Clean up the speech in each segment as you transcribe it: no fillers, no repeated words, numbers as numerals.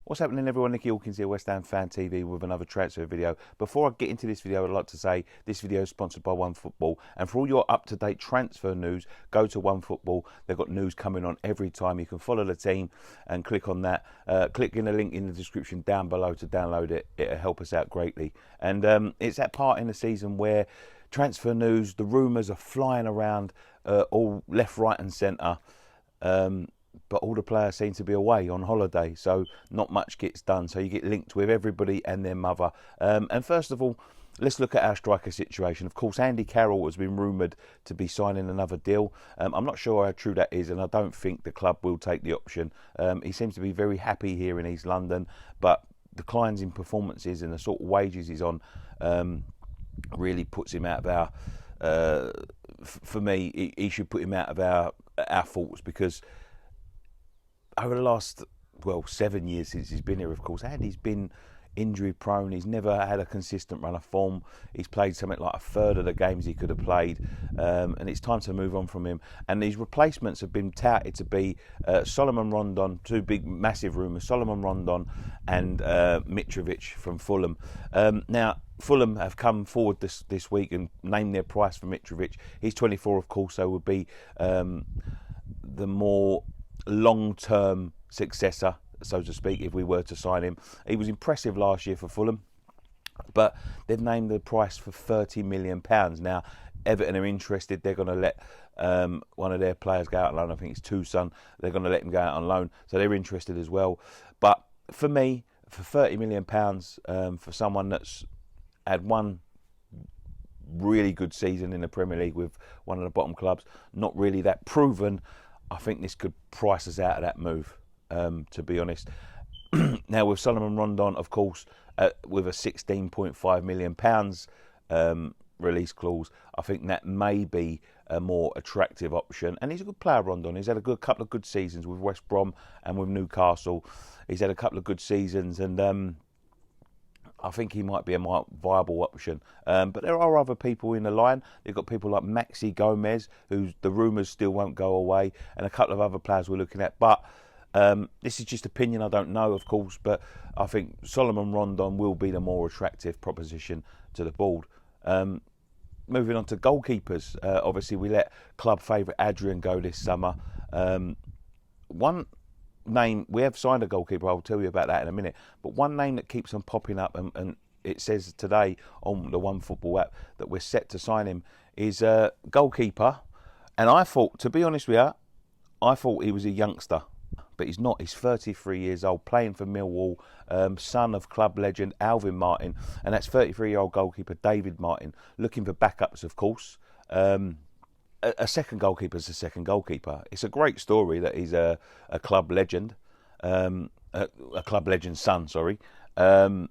What's happening, everyone? Nicky Hawkins here, West Ham Fan TV, with another transfer video. Before I get into this video, I'd like to say this video is sponsored by OneFootball. And for all your up-to-date transfer news, go to OneFootball. They've got news coming on every time. You can follow the team and click on that. Click in the link in the description down below to download it. It'll help us out greatly. And it's that part in the season where transfer news, the rumours are flying around all left, right and centre. But all the players seem to be away on holiday, so not much gets done. So you get linked with everybody and their mother. And first of all, let's look at our striker situation. Of course, Andy Carroll has been rumoured to be signing another deal. I'm not sure how true that is, and I don't think the club will take the option. He seems to be very happy here in East London, but the Clynes in performances and the sort of wages he's on really puts him out of our... for me, he should put him out of our thoughts, because over the last, 7 years since he's been here, of course, Andy's been injury prone. He's never had a consistent run of form. He's played something like a third of the games he could have played, and it's time to move on from him. And these replacements have been touted to be Solomon Rondon, two big massive rumours, Solomon Rondon and Mitrovic from Fulham. Now, Fulham have come forward this week and named their price for Mitrovic. He's 24, of course, so would be the more long-term successor, so to speak, if we were to sign him. He was impressive last year for Fulham, but they've named the price for £30 million. Now, Everton are interested. They're going to let one of their players go out on loan. I think it's Tucson. They're going to let him go out on loan, so they're interested as well. But for me, for £30 million, for someone that's had one really good season in the Premier League with one of the bottom clubs, not really that proven, I think this could price us out of that move, to be honest. Now, with Solomon Rondon, of course, with a £16.5 million release clause, I think that may be a more attractive option. And he's a good player, Rondon. He's had a couple of good seasons with West Brom and with Newcastle. He's had a couple of good seasons, and I think he might be a more viable option. But there are other people in the line. They've got people like Maxi Gomez, who the rumours still won't go away, and a couple of other players we're looking at. But this is just opinion. I don't know, of course, but I think Solomon Rondon will be the more attractive proposition to the board. Moving on to goalkeepers. Obviously, we let club favourite Adrian go this summer. One name, we have signed a goalkeeper, I'll tell you about that in a minute, but one name that keeps on popping up, and it says today on the OneFootball app that we're set to sign him, is a goalkeeper. And I thought, to be honest with you, I thought he was a youngster, but he's not. He's 33 years old, playing for Millwall, son of club legend Alvin Martin, and that's 33-year-old goalkeeper David Martin, looking for backups, of course. A second goalkeeper is a second goalkeeper. It's a great story that he's a club legend, a club legend's son, sorry. It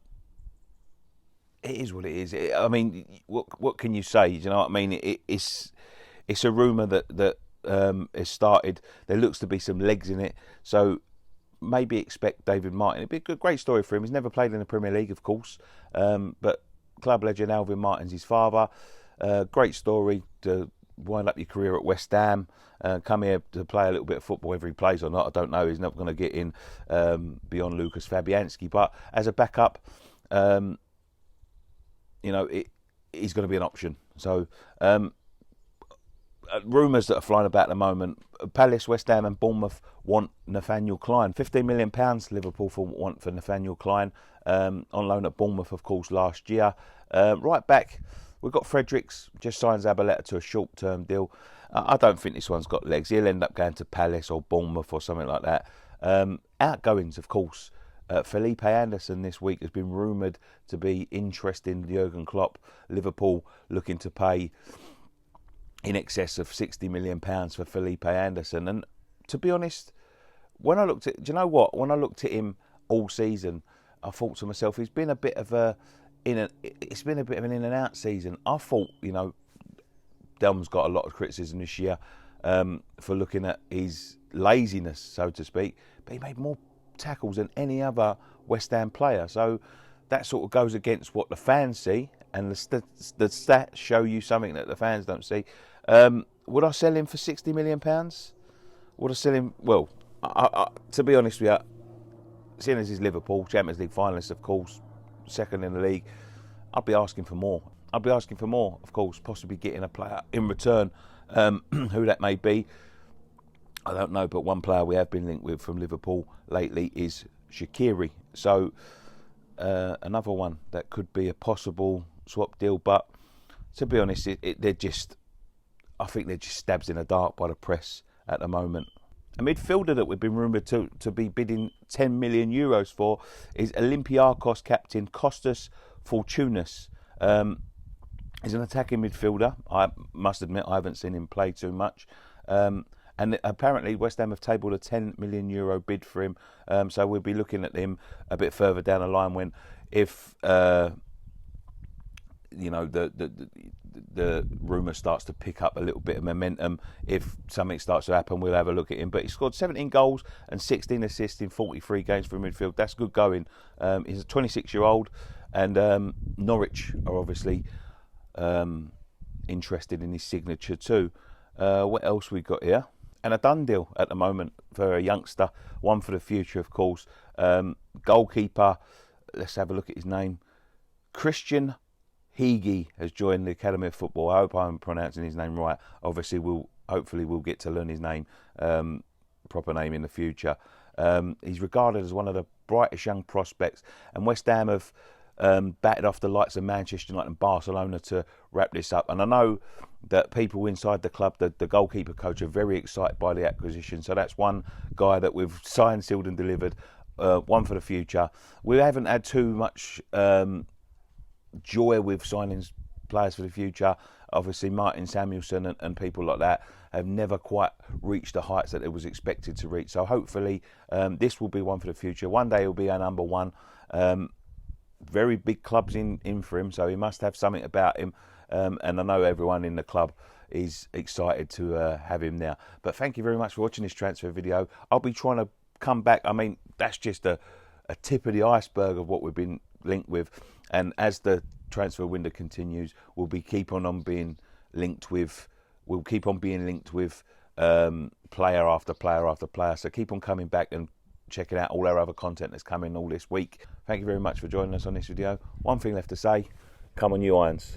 is what it is. I mean, what can you say? You know what I mean? It's a rumour that has started. There looks to be some legs in it, so maybe expect David Martin. It'd be a great story for him. He's never played in the Premier League, of course, but club legend Alvin Martin's his father. Great story to wind up your career at West Ham, come here to play a little bit of football. Whether he plays or not, I don't know. He's not going to get in beyond Lucas Fabianski, but as a backup, he's going to be an option. So rumours that are flying about at the moment: Palace, West Ham and Bournemouth want Nathaniel Clyne. £15 million Liverpool want for Nathaniel Clyne, on loan at Bournemouth, of course, last year. Right back, we've got Fredericks, just signs Zabaleta to a short-term deal. I don't think this one's got legs. He'll end up going to Palace or Bournemouth or something like that. Outgoings, of course. Felipe Anderson this week has been rumoured to be interested in Jurgen Klopp. Liverpool looking to pay in excess of £60 million for Felipe Anderson. And to be honest, when I looked at, do you know what? When I looked at him all season, I thought to myself, it's been a bit of an in and out season. I thought, Delm's got a lot of criticism this year for looking at his laziness, so to speak, but he made more tackles than any other West Ham player. So that sort of goes against what the fans see, and the stats show you something that the fans don't see. Would I sell him for £60 million? Would I sell him? Well, to be honest with you, seeing as he's Liverpool, Champions League finalists, of course, second in the league, I'd be asking for more. I'd be asking for more, of course, possibly getting a player in return. Who that may be, I don't know, but one player we have been linked with from Liverpool lately is Shakira. So another one that could be a possible swap deal, but to be honest, I think they're just stabs in the dark by the press at the moment. A midfielder that we've been rumoured to be bidding 10 million euros for is Olympiacos captain Kostas Fortounis. He's an attacking midfielder. I must admit I haven't seen him play too much. And apparently West Ham have tabled a 10 million euro bid for him. So we'll be looking at him a bit further down the line when, if you know, the rumour starts to pick up a little bit of momentum. If something starts to happen, we'll have a look at him. But he scored 17 goals and 16 assists in 43 games for midfield. That's good going. He's a 26-year-old, and Norwich are obviously interested in his signature too. What else we got here? And a done deal at the moment for a youngster, one for the future, of course. Goalkeeper, let's have a look at his name. Christian Higi has joined the Academy of Football. I hope I'm pronouncing his name right. Obviously, hopefully we'll get to learn his name, proper name in the future. He's regarded as one of the brightest young prospects, and West Ham have batted off the likes of Manchester United and Barcelona to wrap this up. And I know that people inside the club, the goalkeeper coach, are very excited by the acquisition. So that's one guy that we've signed, sealed and delivered, one for the future. We haven't had too much joy with signing players for the future. Obviously Martin Samuelson and people like that have never quite reached the heights that it was expected to reach. So hopefully this will be one for the future. One day he'll be our number one. Very big clubs in for him, so he must have something about him, and I know everyone in the club is excited to have him now. But thank you very much for watching this transfer video. I'll be trying to come back. I mean, that's just a tip of the iceberg of what we've been linked with, and as the transfer window continues, we'll keep on being linked with player after player after player. So keep on coming back and checking out all our other content that's coming all this week. Thank you very much for joining us on this video. One thing left to say, come on you Irons.